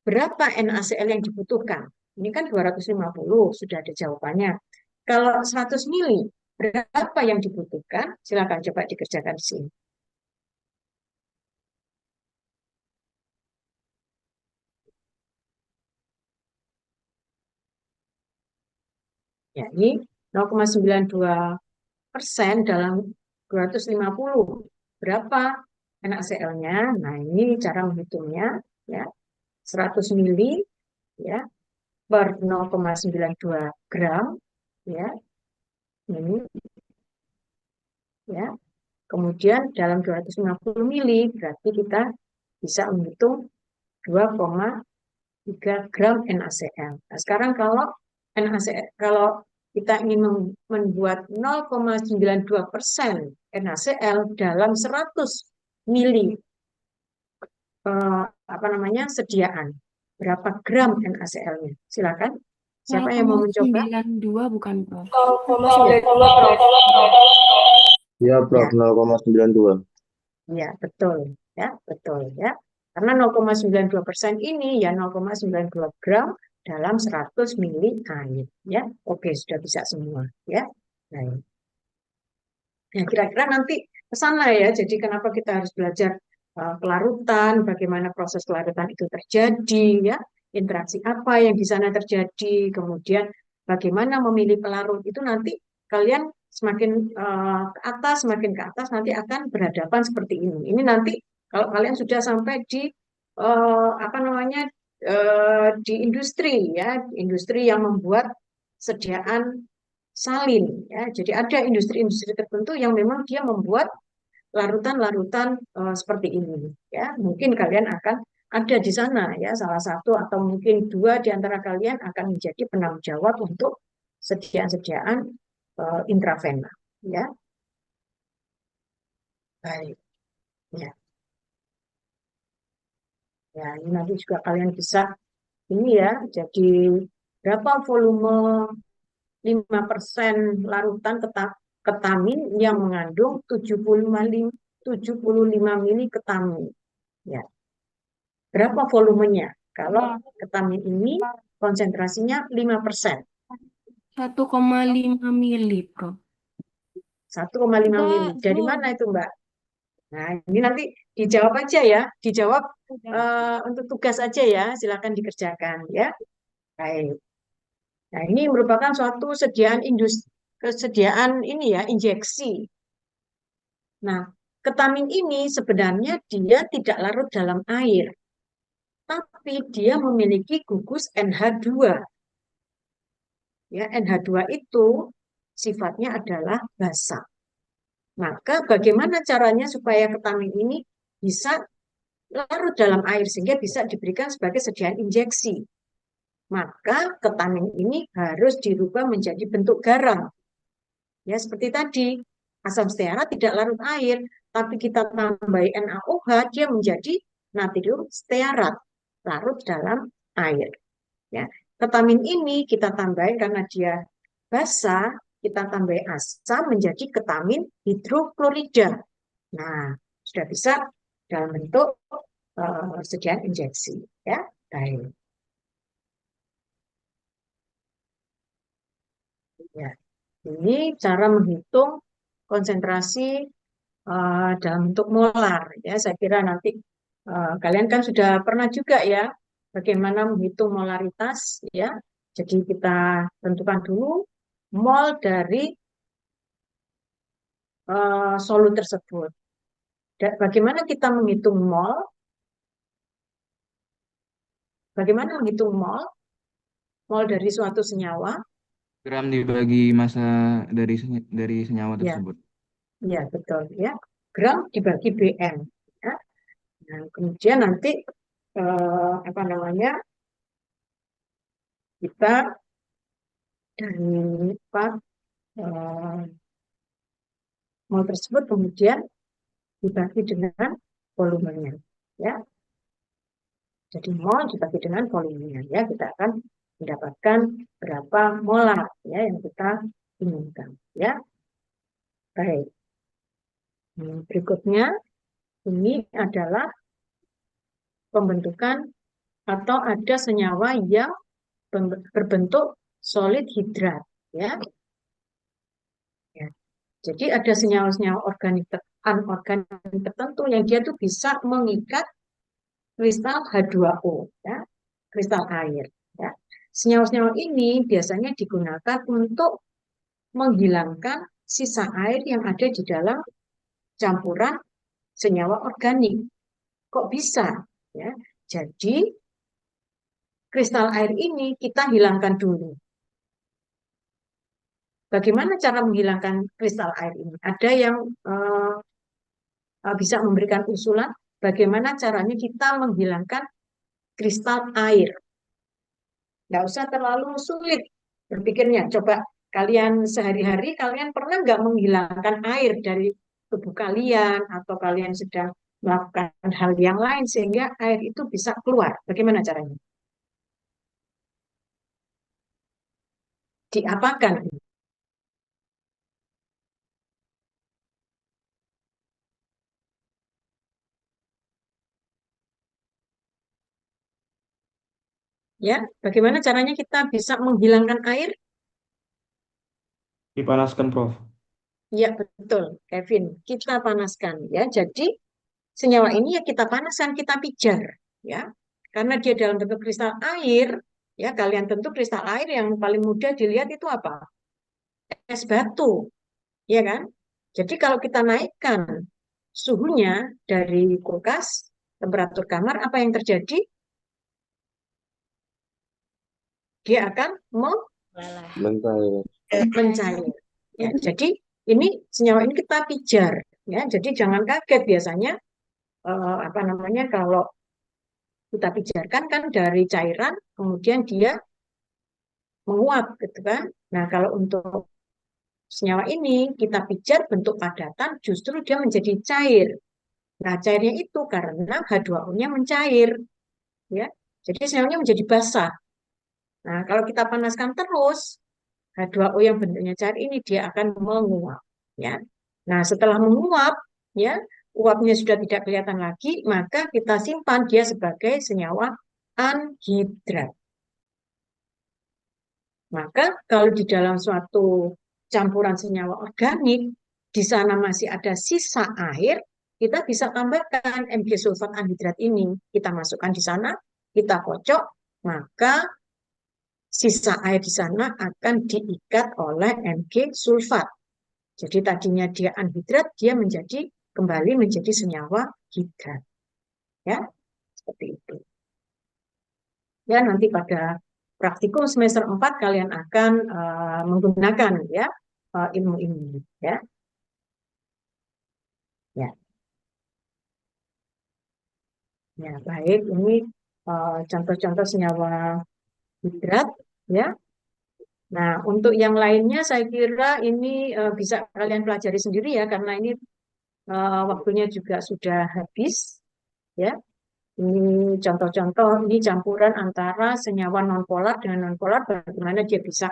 Speaker 1: berapa NaCl yang dibutuhkan? Ini kan 250, sudah ada jawabannya. Kalau 100 mili, berapa yang dibutuhkan? Silakan coba dikerjakan di sini. Ya, ini 0,92% dalam 250. Berapa NaCl-nya? Nah, ini cara menghitungnya. Ya, 100 mili ya, per 0,92 gram. Ya, ini. Ya, kemudian dalam 250 mili berarti kita bisa menghitung 2,3 gram NaCl. Nah, sekarang kalau NaCl, kalau kita ingin membuat 0,92% NaCl dalam 100 mili sediaan, berapa gram NaCl-nya? Silakan. Siapa yang mau mencoba?
Speaker 3: 0,92 bukan, Prof.
Speaker 6: 0,92, Prof.
Speaker 2: Ya, Prof.
Speaker 1: Ya.
Speaker 2: 0,92.
Speaker 1: Ya, betul. Ya, betul ya. Karena 0,92% ini ya 0,92 gram dalam 100 mili air. Ya, oke, sudah bisa semua. Ya, baik. Ya, kira-kira nanti ke sana ya. Jadi kenapa kita harus belajar pelarutan, bagaimana proses pelarutan itu terjadi, ya, interaksi apa yang di sana terjadi, kemudian bagaimana memilih pelarut itu nanti kalian semakin semakin ke atas nanti akan berhadapan seperti ini. Ini nanti kalau kalian sudah sampai di di industri ya, industri yang membuat sediaan salin ya. Jadi ada industri-industri tertentu yang memang dia membuat larutan-larutan seperti ini ya. Mungkin kalian akan ada di sana ya, salah satu atau mungkin dua di antara kalian akan menjadi penanggung jawab untuk sediaan-sediaan intravena ya. Baik. Ya. Ya, ini nanti juga kalian bisa ini ya. Jadi berapa volume 5% larutan ketamin yang mengandung 75 mili ketamin. Ya. Berapa volumenya? Kalau ketamin ini konsentrasinya 5%.
Speaker 3: 1,5 mili, Prof.
Speaker 1: 1,5 mili. Dari mana itu, Mbak? Nah, ini nanti dijawab aja ya. Dijawab untuk tugas aja ya. Silakan dikerjakan ya. Baik. Nah, ini merupakan suatu kesediaan ini ya, injeksi. Nah, ketamin ini sebenarnya dia tidak larut dalam air, tapi dia memiliki gugus NH2. Ya, NH2 itu sifatnya adalah basa. Maka bagaimana caranya supaya ketamin ini bisa larut dalam air sehingga bisa diberikan sebagai sediaan injeksi? Maka ketamin ini harus dirubah menjadi bentuk garam. Ya, seperti tadi, asam stearat tidak larut air, tapi kita tambahi NaOH, dia menjadi natrium stearat, larut dalam air. Ya, ketamin ini kita tambahin karena dia basah, kita tambahi asam menjadi ketamin hidroklorida. Nah, sudah bisa dalam bentuk sediaan injeksi. Ya, baik. Ya, ini cara menghitung konsentrasi dalam bentuk molar. Ya, saya kira nanti kalian kan sudah pernah juga ya bagaimana menghitung molaritas. Ya, jadi kita tentukan dulu mol dari solut tersebut. Bagaimana kita menghitung mol? Bagaimana menghitung mol? Mol dari suatu senyawa.
Speaker 4: Gram dibagi massa dari senyawa
Speaker 1: Ya,
Speaker 4: tersebut.
Speaker 1: ya betul ya. Gram dibagi BM. Ya. Nah, kemudian nanti kita dari mol tersebut kemudian dibagi dengan volumenya, ya. Jadi mol dibagi dengan volumenya, ya, kita akan mendapatkan berapa molar, ya, yang kita inginkan, ya. Baik. Berikutnya ini adalah pembentukan atau ada senyawa yang berbentuk solid hidrat, ya. Ya. Jadi ada senyawa-senyawa organik anorganik tertentu yang dia tuh bisa mengikat kristal H2O, ya, kristal air, ya. Senyawa-senyawa ini biasanya digunakan untuk menghilangkan sisa air yang ada di dalam campuran senyawa organik. Kok bisa? Ya, jadi kristal air ini kita hilangkan dulu. Bagaimana cara menghilangkan kristal air ini? Ada yang bisa memberikan usulan bagaimana caranya kita menghilangkan kristal air. Nggak usah terlalu sulit berpikirnya. Coba kalian sehari-hari, kalian pernah nggak menghilangkan air dari tubuh kalian atau kalian sedang melakukan hal yang lain sehingga air itu bisa keluar? Bagaimana caranya? Diapakan? Ya, bagaimana caranya kita bisa menghilangkan air?
Speaker 4: Dipanaskan, Prof.
Speaker 1: Ya, betul, Kevin. Kita panaskan, ya. Jadi senyawa ini ya kita panaskan, kita pijar, ya. Karena dia dalam bentuk kristal air, ya. Kalian tentu kristal air yang paling mudah dilihat itu apa? Es batu, ya kan? Jadi kalau kita naikkan suhunya dari kulkas, temperatur kamar, apa yang terjadi? Dia akan
Speaker 2: Mencair.
Speaker 1: mencair. Ya, jadi ini senyawa ini kita pijar, ya. Jadi jangan kaget biasanya apa namanya kalau kita pijarkan kan dari cairan kemudian dia menguap, gitu kan. Nah, kalau untuk senyawa ini kita pijar bentuk padatan justru dia menjadi cair. Nah, cairnya itu karena H2O-nya mencair, ya. Jadi senyawanya menjadi basah. Nah, kalau kita panaskan terus, H2O yang bentuknya cair ini dia akan menguap, ya. Nah, setelah menguap, ya, uapnya sudah tidak kelihatan lagi, maka kita simpan dia sebagai senyawa anhidrat. Maka kalau di dalam suatu campuran senyawa organik, di sana masih ada sisa air, kita bisa tambahkan Mg sulfat anhidrat ini. Kita masukkan di sana, kita kocok, maka sisa air di sana akan diikat oleh Mg sulfat. Jadi tadinya dia anhidrat, dia kembali menjadi senyawa hidrat. Ya, seperti itu. Ya, nanti pada praktikum semester 4 kalian akan menggunakan, ya, ilmu ini, ya. Ya. Ya, baik, ini contoh-contoh senyawa hidrat, ya. Nah, untuk yang lainnya saya kira ini bisa kalian pelajari sendiri, ya, karena ini waktunya juga sudah habis, ya. Ini contoh-contoh, ini campuran antara senyawa nonpolar dengan nonpolar, bagaimana dia bisa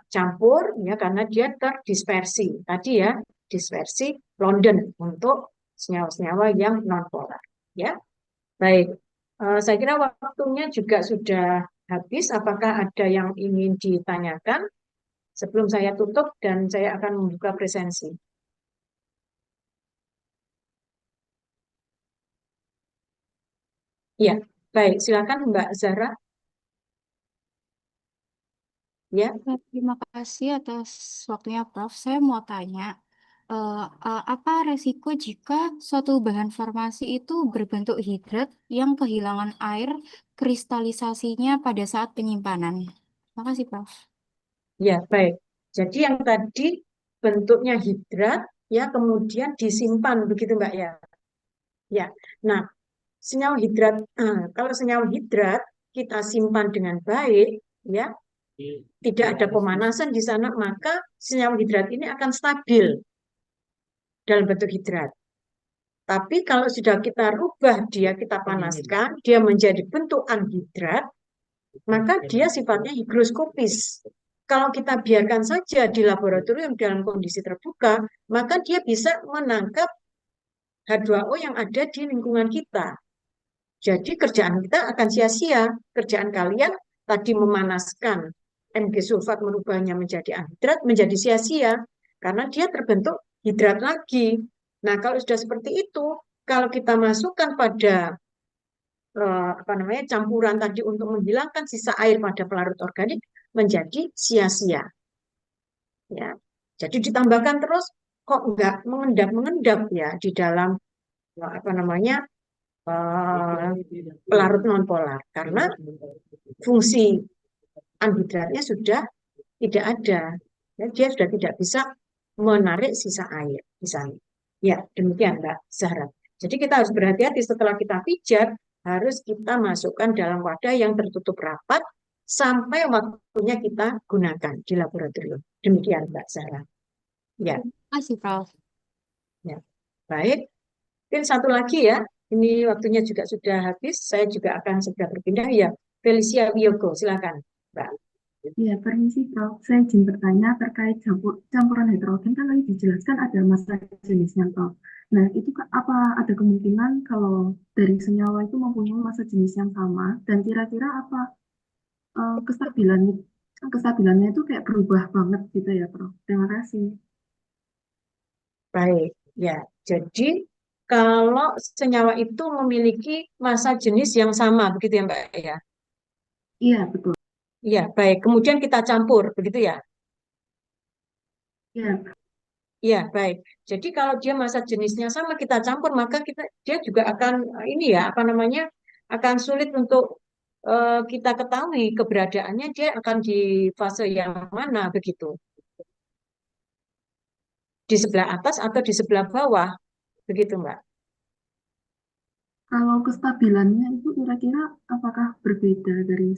Speaker 1: campur, ya, karena dia terdispersi. Tadi, ya, dispersi London untuk senyawa-senyawa yang nonpolar, ya. Baik, saya kira waktunya juga sudah habis. Apakah ada yang ingin ditanyakan sebelum saya tutup dan saya akan membuka presensi? Ya, baik. Silakan Mbak Zara. Ya,
Speaker 3: Terima kasih atas waktunya, Prof. Saya mau tanya, apa resiko jika suatu bahan farmasi itu berbentuk hidrat yang kehilangan air kristalisasinya pada saat penyimpanan? Terima kasih, Prof.
Speaker 1: ya, baik. Jadi yang tadi bentuknya hidrat, ya, kemudian disimpan, begitu Mbak, ya. Ya, nah, senyawa hidrat, kalau senyawa hidrat kita simpan dengan baik, ya, tidak ada pemanasan di sana, maka senyawa hidrat ini akan stabil. dalam bentuk hidrat. Tapi kalau sudah kita rubah dia, kita panaskan, dia menjadi bentuk anhidrat, maka dia sifatnya higroskopis. Kalau kita biarkan saja di laboratorium dalam kondisi terbuka, maka dia bisa menangkap H2O yang ada di lingkungan kita. Jadi kerjaan kita akan sia-sia. Kerjaan kalian tadi memanaskan Mg sulfat merubahnya menjadi anhidrat menjadi sia-sia karena dia terbentuk hidrat lagi. Nah, kalau sudah seperti itu, kalau kita masukkan pada campuran tadi untuk menghilangkan sisa air pada pelarut organik menjadi sia-sia. Ya, jadi ditambahkan terus kok nggak mengendap ya di dalam pelarut nonpolar karena fungsi anhidratnya sudah tidak ada. Ya, dia sudah tidak bisa menarik sisa air di sana. Ya, demikian Mbak Zahra. Jadi kita harus berhati-hati setelah kita pijat, harus kita masukkan dalam wadah yang tertutup rapat sampai waktunya kita gunakan di laboratorium. Demikian Mbak Zahra. Ya.
Speaker 3: Terima kasih, Prof.
Speaker 1: Ya. Baik. Mungkin satu lagi ya. Ini waktunya juga sudah habis. Saya juga akan segera berpindah. Ya, Felicia Wiyogo, silakan, Mbak.
Speaker 7: Ya, permisi Prof. Saya izin bertanya terkait campuran heterogen kan tadi dijelaskan ada massa jenisnya Prof. Nah, itu apa ada kemungkinan kalau dari senyawa itu mempunyai massa jenis yang sama dan kira-kira apa kestabilannya itu kayak berubah banget gitu ya Prof. Terima kasih.
Speaker 1: Baik, ya. Jadi kalau senyawa itu memiliki massa jenis yang sama, begitu ya Mbak ya?
Speaker 7: Iya, betul.
Speaker 1: Iya, baik. Kemudian kita campur, begitu ya?
Speaker 7: Iya,
Speaker 1: Iya, baik. Jadi kalau dia massa jenisnya sama kita campur, maka dia juga akan akan sulit untuk kita ketahui keberadaannya dia akan di fase yang mana begitu. Di sebelah atas atau di sebelah bawah, begitu Mbak.
Speaker 7: kalau kestabilannya itu kira-kira apakah berbeda dari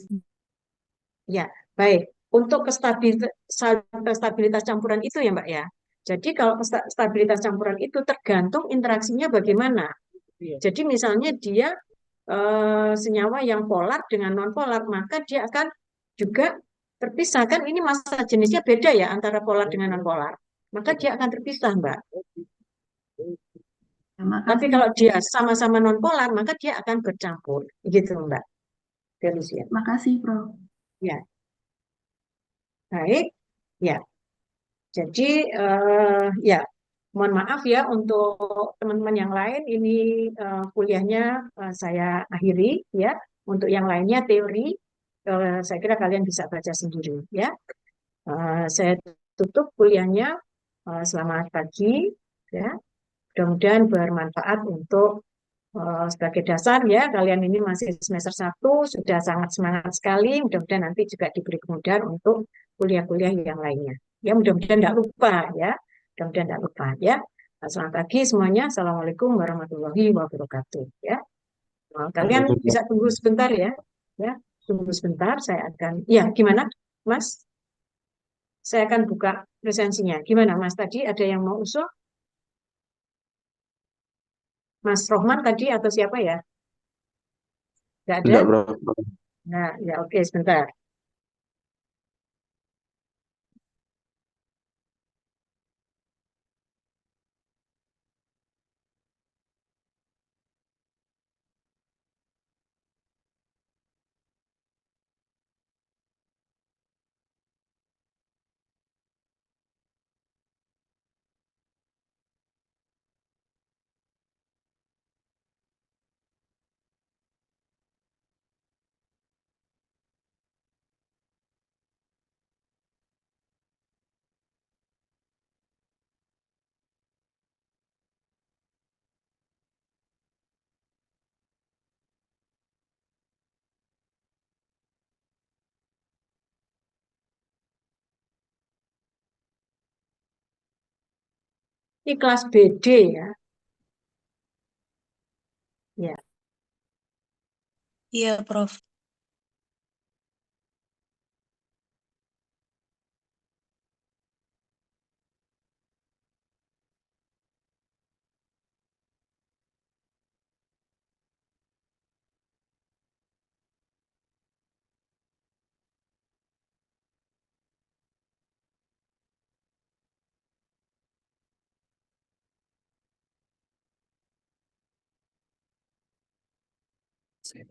Speaker 1: Ya, baik. Untuk stabilitas campuran itu ya Mbak ya. Jadi kalau stabilitas campuran itu tergantung interaksinya bagaimana. Jadi misalnya dia senyawa yang polar dengan non polar, maka dia akan juga terpisah. Kan ini massa jenisnya beda ya antara polar dengan non polar. Maka dia akan terpisah, Mbak.
Speaker 7: Terima
Speaker 1: Tapi
Speaker 7: kasih.
Speaker 1: kalau dia sama-sama non polar, maka dia akan bercampur. Gitu, Mbak. Felicia.
Speaker 7: Terima kasih, Prof.
Speaker 1: Ya. Baik. Ya. Jadi ya, mohon maaf ya untuk teman-teman yang lain ini kuliahnya saya akhiri ya. Untuk yang lainnya teori saya kira kalian bisa baca sendiri ya. Saya tutup kuliahnya. Selamat pagi ya. Mudah-mudahan bermanfaat untuk sebagai dasar ya. Kalian ini masih semester 1 sudah sangat semangat sekali. Mudah-mudahan nanti juga diberi kemudahan untuk kuliah-kuliah yang lainnya. Ya, mudah-mudahan tidak lupa ya. Mudah-mudahan tidak lupa ya. Selamat pagi semuanya. Assalamualaikum warahmatullahi wabarakatuh ya. Kalian bisa tunggu sebentar ya. Ya, tunggu sebentar. Saya akan. Ya, gimana, Mas? Saya akan buka presensinya. Gimana, Mas? Tadi ada yang mau usul? Mas Rohman tadi atau siapa ya? Nggak ada?
Speaker 2: Enggak, Prof.
Speaker 1: Nah, ya oke, sebentar. Ini kelas BD ya. Ya.
Speaker 5: Iya, Prof.
Speaker 8: Saya